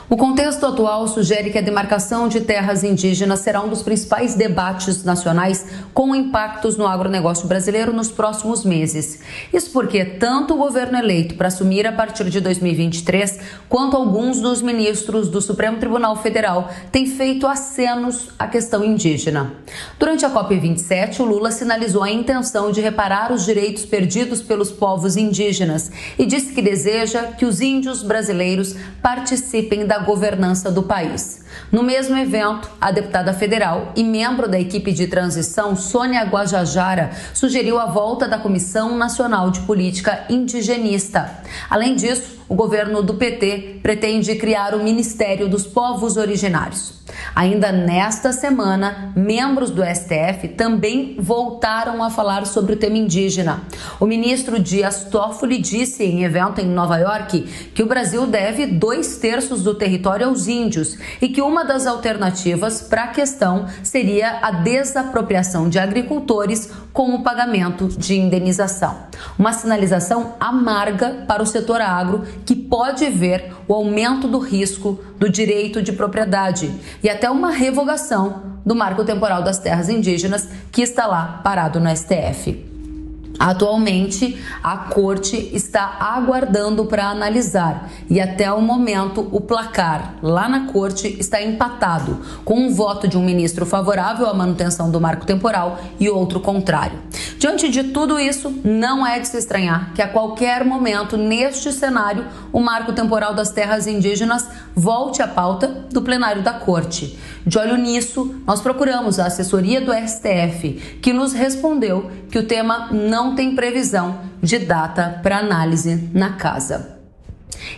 O contexto atual sugere que a demarcação de terras indígenas será um dos principais debates nacionais com impactos no agronegócio brasileiro nos próximos meses. Isso porque tanto o governo eleito para assumir a partir de 2023, quanto alguns dos ministros do Supremo Tribunal Federal têm feito acenos à questão indígena. Durante a COP27, o Lula sinalizou a intenção de reparar os direitos perdidos pelos povos indígenas e disse que deseja que os índios brasileiros participem da governança do país. No mesmo evento, a deputada federal e membro da equipe de transição, Sônia Guajajara, sugeriu a volta da Comissão Nacional de Política Indigenista. Além disso, o governo do PT pretende criar o Ministério dos Povos Originários. Ainda nesta semana, membros do STF também voltaram a falar sobre o tema indígena. O ministro Dias Toffoli disse em evento em Nova York que o Brasil deve 2/3 do território aos índios e que uma das alternativas para a questão seria a desapropriação de agricultores com o pagamento de indenização. Uma sinalização amarga para o setor agro, que pode ver o aumento do risco do direito de propriedade e até uma revogação do marco temporal das terras indígenas que está lá parado no STF. Atualmente, a Corte está aguardando para analisar e até o momento o placar lá na Corte está empatado, com um voto de um ministro favorável à manutenção do marco temporal e outro contrário. Diante de tudo isso, não é de se estranhar que a qualquer momento neste cenário o marco temporal das terras indígenas volte à pauta do plenário da Corte. De olho nisso, nós procuramos a assessoria do STF, que nos respondeu que o tema não tem previsão de data para análise na casa.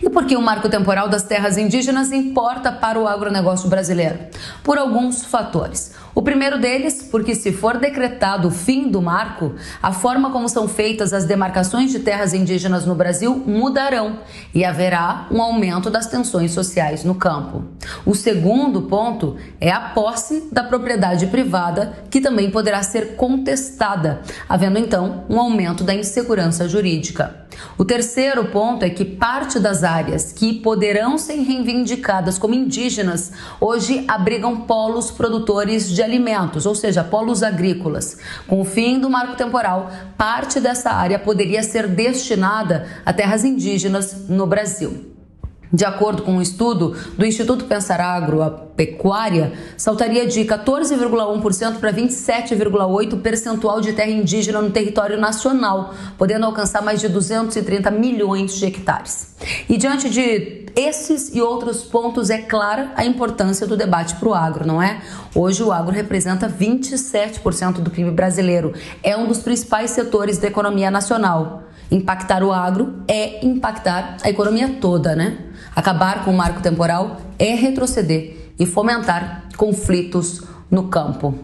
E por que o marco temporal das terras indígenas importa para o agronegócio brasileiro? Por alguns fatores. O primeiro deles, porque se for decretado o fim do marco, a forma como são feitas as demarcações de terras indígenas no Brasil mudarão e haverá um aumento das tensões sociais no campo. O segundo ponto é a posse da propriedade privada, que também poderá ser contestada, havendo então um aumento da insegurança jurídica. O terceiro ponto é que parte das áreas que poderão ser reivindicadas como indígenas hoje abrigam polos produtores de alimentos, ou seja, polos agrícolas. Com o fim do marco temporal, parte dessa área poderia ser destinada a terras indígenas no Brasil. De acordo com um estudo do Instituto Pensar Agro, a pecuária saltaria de 14,1% para 27,8% percentual de terra indígena no território nacional, podendo alcançar mais de 230 milhões de hectares. E diante de esses e outros pontos, é clara a importância do debate para o agro, não é? Hoje o agro representa 27% do PIB brasileiro, é um dos principais setores da economia nacional. Impactar o agro é impactar a economia toda, né? Acabar com o marco temporal é retroceder e fomentar conflitos no campo.